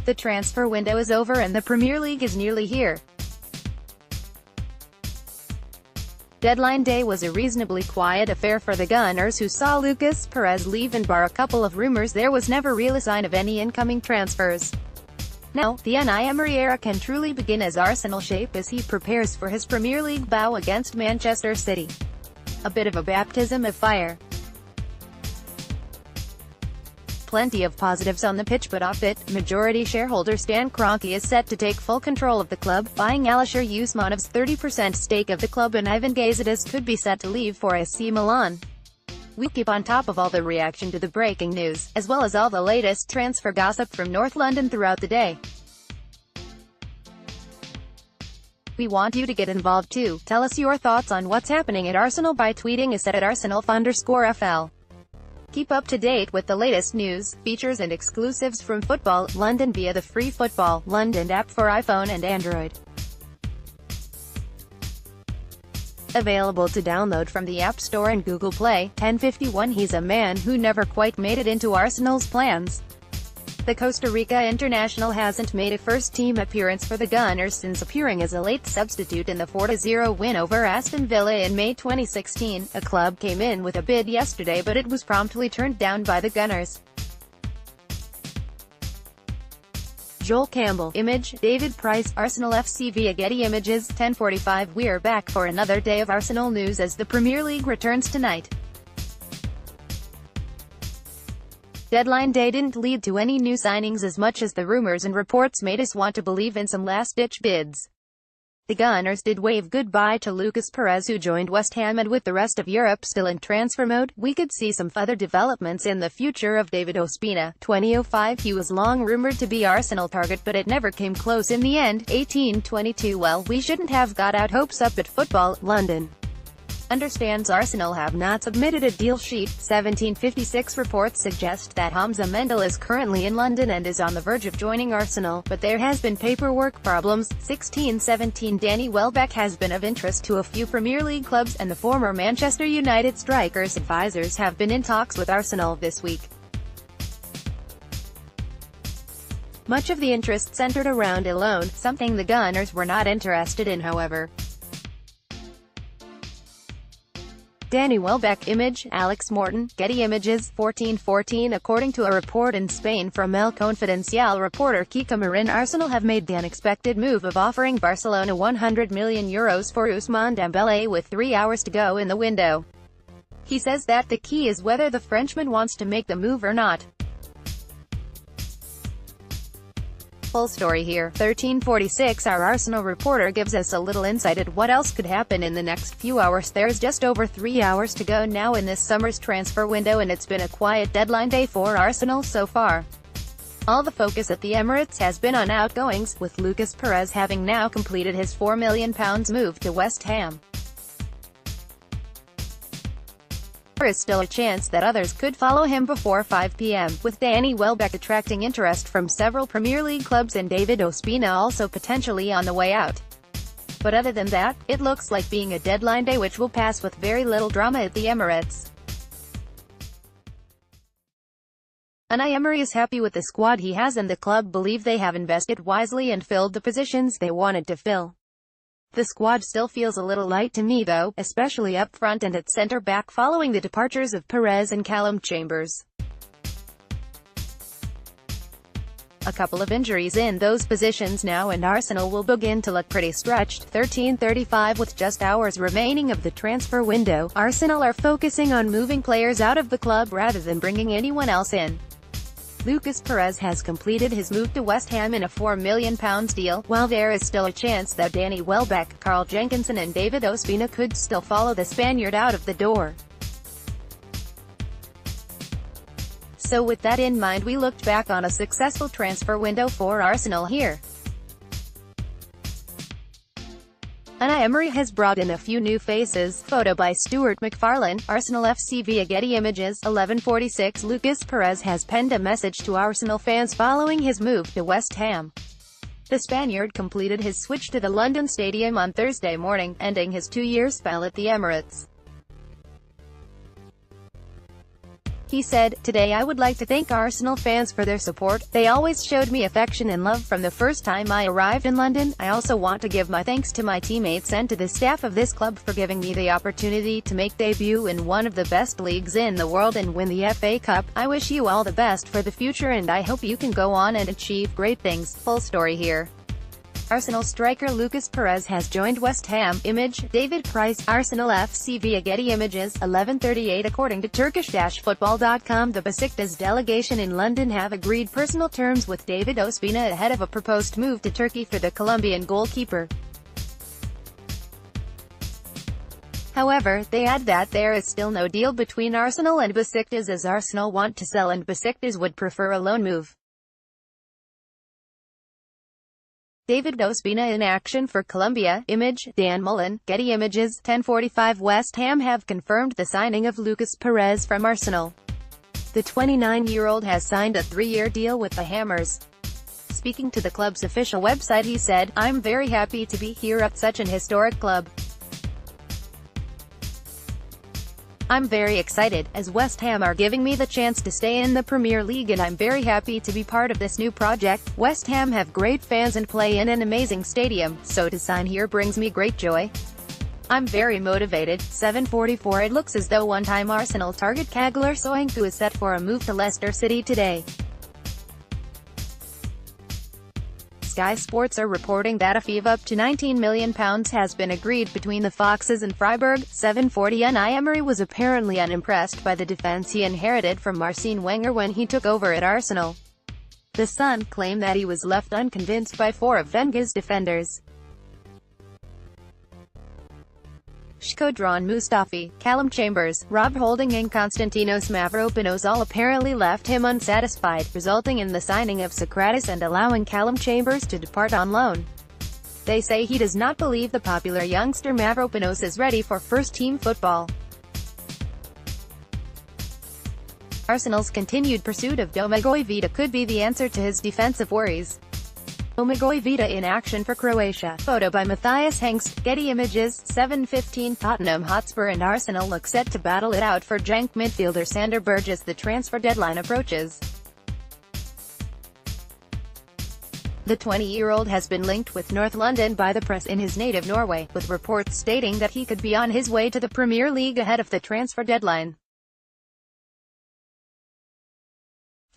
The transfer window is over and the Premier League is nearly here. Deadline day was a reasonably quiet affair for the Gunners, who saw Lucas Perez leave and bar a couple of rumours. There was never really a sign of any incoming transfers. Now, the Unai Emery era can truly begin as Arsenal shape as he prepares for his Premier League bow against Manchester City. A bit of a baptism of fire. Plenty of positives on the pitch, but off it, majority shareholder Stan Kroenke is set to take full control of the club, buying Alisher Usmanov's 30% stake of the club, and Ivan Gazidis could be set to leave for AC Milan. We'll keep on top of all the reaction to the breaking news, as well as all the latest transfer gossip from North London throughout the day. We want you to get involved too. Tell us your thoughts on what's happening at Arsenal by tweeting us at @Arsenal_FL. Keep up to date with the latest news, features and exclusives from Football London via the free Football London app for iPhone and Android. Available to download from the App Store and Google Play. 10:51. He's a man who never quite made it into Arsenal's plans. The Costa Rica international hasn't made a first-team appearance for the Gunners since appearing as a late substitute in the 4-0 win over Aston Villa in May 2016. A club came in with a bid yesterday, but it was promptly turned down by the Gunners. Joel Campbell. Image, David Price. Arsenal FC via Getty Images. 10:45. We're back for another day of Arsenal news as the Premier League returns tonight. Deadline day didn't lead to any new signings as much as the rumours and reports made us want to believe in some last-ditch bids. The Gunners did wave goodbye to Lucas Perez, who joined West Ham, and with the rest of Europe still in transfer mode, we could see some further developments in the future of David Ospina. 2005. He was long rumoured to be Arsenal target, but it never came close in the end. 1822. Well, we shouldn't have got out hopes up at Football London. Understands Arsenal have not submitted a deal sheet. 1756. Reports suggest that Hamza Mendel is currently in London and is on the verge of joining Arsenal, but there has been paperwork problems. 1617. Danny Welbeck has been of interest to a few Premier League clubs, and the former Manchester United striker's advisors have been in talks with Arsenal this week. Much of the interest centered around a loan, something the Gunners were not interested in, however. Danny Welbeck. Image, Alex Morton. Getty Images. 1414. According to a report in Spain from El Confidencial reporter Kika Marin, Arsenal have made the unexpected move of offering Barcelona €100 million for Ousmane Dembélé with 3 hours to go in the window. He says that the key is whether the Frenchman wants to make the move or not. Full story here. 1346. Our Arsenal reporter gives us a little insight at what else could happen in the next few hours. There's just over 3 hours to go now in this summer's transfer window, and it's been a quiet deadline day for Arsenal so far. All the focus at the Emirates has been on outgoings, with Lucas Perez having now completed his £4 million move to West Ham. There is still a chance that others could follow him before 5 p.m., with Danny Welbeck attracting interest from several Premier League clubs and David Ospina also potentially on the way out. But other than that, it looks like being a deadline day which will pass with very little drama at the Emirates. Unai Emery is happy with the squad he has, and the club believe they have invested wisely and filled the positions they wanted to fill. The squad still feels a little light to me though, especially up front and at centre-back following the departures of Perez and Callum Chambers. A couple of injuries in those positions now, and Arsenal will begin to look pretty stretched. 1335. With just hours remaining of the transfer window, Arsenal are focusing on moving players out of the club rather than bringing anyone else in. Lucas Perez has completed his move to West Ham in a £4 million deal, while there is still a chance that Danny Welbeck, Carl Jenkinson and David Ospina could still follow the Spaniard out of the door. So with that in mind, we looked back on a successful transfer window for Arsenal here. Unai Emery has brought in a few new faces. Photo by Stuart McFarlane. Arsenal FC via Getty Images. 1146. Lucas Perez has penned a message to Arsenal fans following his move to West Ham. The Spaniard completed his switch to the London Stadium on Thursday morning, ending his 2-year spell at the Emirates. He said, "Today I would like to thank Arsenal fans for their support. They always showed me affection and love from the first time I arrived in London. I also want to give my thanks to my teammates and to the staff of this club for giving me the opportunity to make debut in one of the best leagues in the world and win the FA Cup. I wish you all the best for the future and I hope you can go on and achieve great things." Full story here. Arsenal striker Lucas Perez has joined West Ham. Image, David Price, Arsenal FC via Getty Images, 11:38. According to Turkish-football.com, the Besiktas delegation in London have agreed personal terms with David Ospina ahead of a proposed move to Turkey for the Colombian goalkeeper. However, they add that there is still no deal between Arsenal and Besiktas as Arsenal want to sell and Besiktas would prefer a loan move. David Ospina in action for Colombia. Image, Dan Mullen, Getty Images, 10:45. West Ham have confirmed the signing of Lucas Perez from Arsenal. The 29-year-old has signed a 3-year deal with the Hammers. Speaking to the club's official website, he said, "I'm very happy to be here at such an historic club. I'm very excited, as West Ham are giving me the chance to stay in the Premier League and I'm very happy to be part of this new project. West Ham have great fans and play in an amazing stadium, so to sign here brings me great joy. I'm very motivated." 7:44. It looks as though one-time Arsenal target Stan Kroenke is set for a move to Leicester City today. Sky Sports are reporting that a fee of up to £19 million has been agreed between the Foxes and Freiburg. 7:40. Unai Emery was apparently unimpressed by the defense he inherited from Arsene Wenger when he took over at Arsenal. The Sun claimed that he was left unconvinced by 4 of Wenger's defenders. Shkodran Mustafi, Callum Chambers, Rob Holding and Konstantinos Mavropanos all apparently left him unsatisfied, resulting in the signing of Socrates and allowing Callum Chambers to depart on loan. They say he does not believe the popular youngster Mavropanos is ready for first-team football. Arsenal's continued pursuit of Domagoj Vida could be the answer to his defensive worries. Domagoj Vida in action for Croatia. Photo by Matthias Hengst, Getty Images, 7:15. Tottenham Hotspur and Arsenal look set to battle it out for Genk midfielder Sander Berge as the transfer deadline approaches. The 20-year-old has been linked with North London by the press in his native Norway, with reports stating that he could be on his way to the Premier League ahead of the transfer deadline.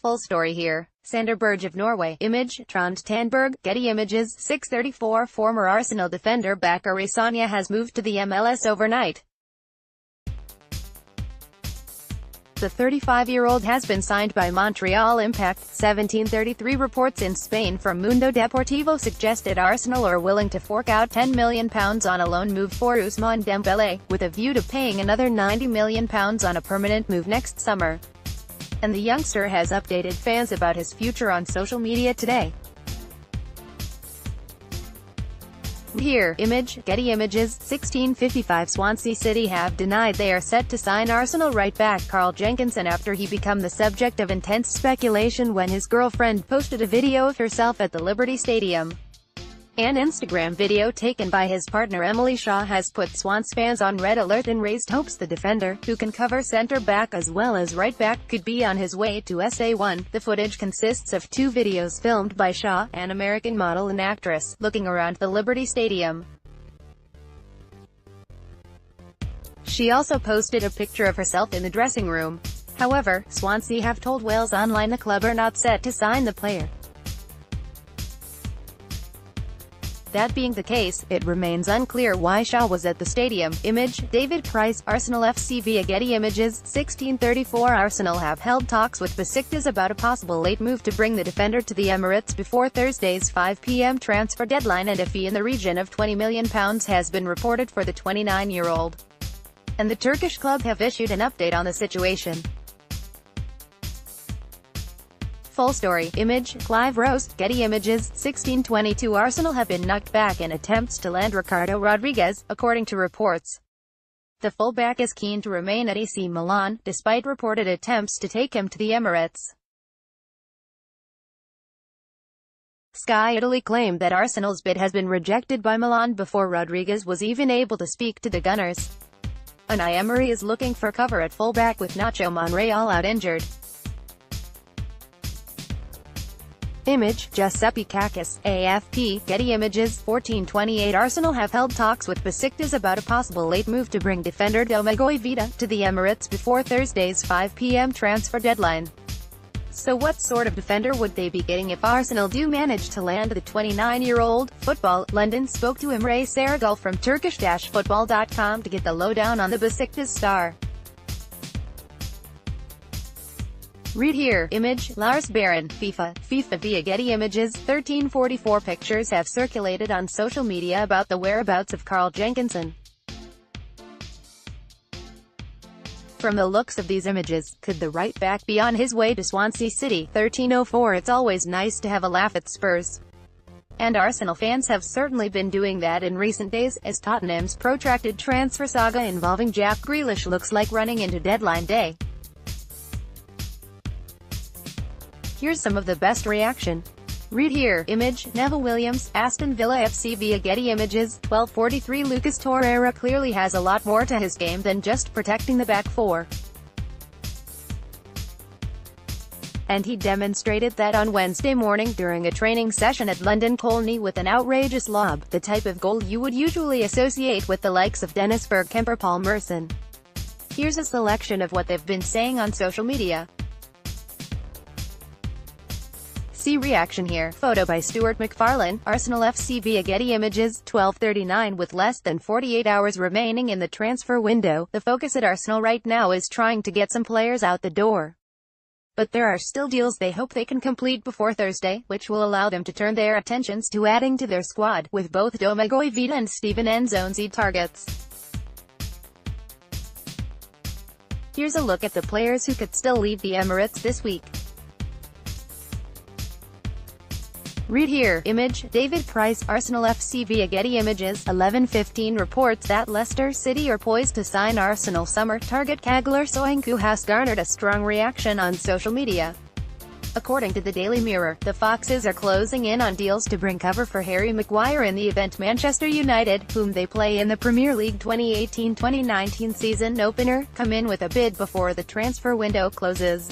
Full story here. Sander Berge of Norway. Image, Trond Tandberg, Getty Images, 6:34. Former Arsenal defender Bakary Sagna has moved to the MLS overnight. The 35-year-old has been signed by Montreal Impact. 17:33. Reports in Spain from Mundo Deportivo suggested Arsenal are willing to fork out £10 million on a loan move for Ousmane Dembélé, with a view to paying another £90 million on a permanent move next summer. And the youngster has updated fans about his future on social media today. Here, Image, Getty Images, 16:55. Swansea City have denied they are set to sign Arsenal right-back Carl Jenkinson after he became the subject of intense speculation when his girlfriend posted a video of herself at the Liberty Stadium. An Instagram video taken by his partner Emily Shaw has put Swans fans on red alert and raised hopes the defender, who can cover centre-back as well as right-back, could be on his way to SA1. The footage consists of 2 videos filmed by Shaw, an American model and actress, looking around the Liberty Stadium. She also posted a picture of herself in the dressing room. However, Swansea have told Wales Online the club are not set to sign the player. That being the case, it remains unclear why Shaw was at the stadium. Image, David Price, Arsenal FC via Getty Images, 16:34. Arsenal have held talks with Besiktas about a possible late move to bring the defender to the Emirates before Thursday's 5 p.m. transfer deadline, and a fee in the region of £20 million has been reported for the 29-year-old. And the Turkish club have issued an update on the situation. Full story. Image, Clive Rose, Getty Images, 16:22. Arsenal have been knocked back in attempts to land Ricardo Rodriguez, according to reports. The fullback is keen to remain at AC Milan, despite reported attempts to take him to the Emirates. Sky Italy claimed that Arsenal's bid has been rejected by Milan before Rodriguez was even able to speak to the Gunners. Unai Emery is looking for cover at fullback with Nacho Monreal out injured. Image, Giuseppe Kakis, AFP, Getty Images, 1428 Arsenal have held talks with Besiktas about a possible late move to bring defender Domagoj Vida to the Emirates before Thursday's 5 p.m. transfer deadline. So what sort of defender would they be getting if Arsenal do manage to land the 29-year-old? Football London spoke to Emre Saragul from Turkish-football.com to get the lowdown on the Besiktas star. Read here. Image, Lars Baron, FIFA via Getty Images. 1344 pictures have circulated on social media about the whereabouts of Carl Jenkinson. From the looks of these images, could the right back be on his way to Swansea City? 1304 It's always nice to have a laugh at Spurs. And Arsenal fans have certainly been doing that in recent days, as Tottenham's protracted transfer saga involving Jack Grealish looks like running into deadline day. Here's some of the best reaction. Read here. Image, Neville Williams, Aston Villa FC via Getty Images. 1243 Lucas Torreira clearly has a lot more to his game than just protecting the back four. And he demonstrated that on Wednesday morning during a training session at London Colney with an outrageous lob, the type of goal you would usually associate with the likes of Dennis Bergkamp or Paul Merson. Here's a selection of what they've been saying on social media. See reaction here. Photo by Stuart McFarlane, Arsenal FC via Getty Images. 12:39 With less than 48 hours remaining in the transfer window, the focus at Arsenal right now is trying to get some players out the door. But there are still deals they hope they can complete before Thursday, which will allow them to turn their attentions to adding to their squad, with both Domagoj Vida and Steven Nzonzi targets. Here's a look at the players who could still leave the Emirates this week. Read here. Image, David Price, Arsenal FC via Getty Images. 11:15 reports that Leicester City are poised to sign Arsenal summer target Caglar Soyuncu has garnered a strong reaction on social media. According to the Daily Mirror, the Foxes are closing in on deals to bring cover for Harry Maguire in the event Manchester United, whom they play in the Premier League 2018-2019 season opener, come in with a bid before the transfer window closes.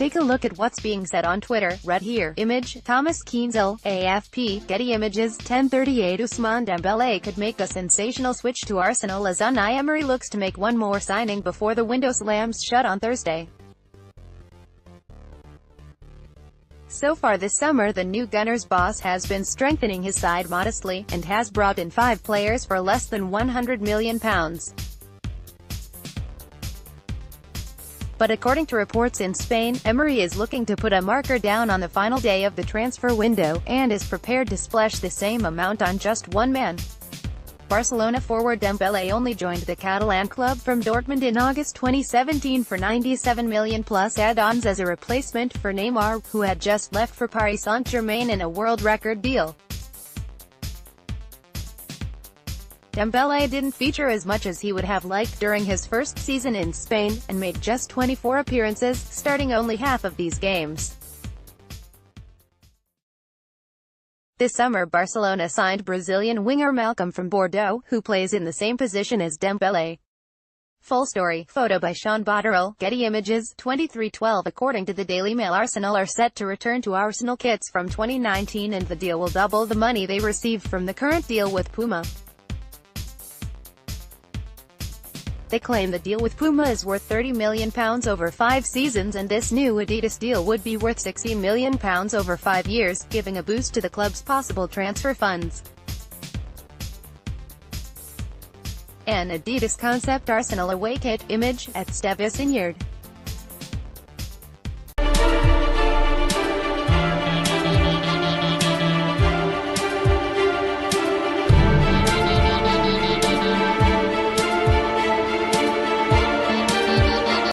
Take a look at what's being said on Twitter. Read here. Image, Thomas Kienzle, AFP, Getty Images. 10:38 Ousmane Dembélé could make a sensational switch to Arsenal as Unai Emery looks to make one more signing before the window slams shut on Thursday. So far this summer, the new Gunners boss has been strengthening his side modestly, and has brought in 5 players for less than £100 million. But according to reports in Spain, Emery is looking to put a marker down on the final day of the transfer window, and is prepared to splash the same amount on just one man. Barcelona forward Dembélé only joined the Catalan club from Dortmund in August 2017 for €97 million plus add-ons as a replacement for Neymar, who had just left for Paris Saint-Germain in a world record deal. Dembélé didn't feature as much as he would have liked during his first season in Spain, and made just 24 appearances, starting only half of these games. This summer Barcelona signed Brazilian winger Malcolm from Bordeaux, who plays in the same position as Dembélé. Full story. Photo by Sean Botterill, Getty Images. 23:12 According to the Daily Mail, Arsenal are set to return to Arsenal kits from 2019, and the deal will double the money they received from the current deal with Puma. They claim the deal with Puma is worth £30 million over 5 seasons, and this new Adidas deal would be worth £60 million over 5 years, giving a boost to the club's possible transfer funds. An Adidas concept Arsenal away kit. Image, at Steve Vineyard.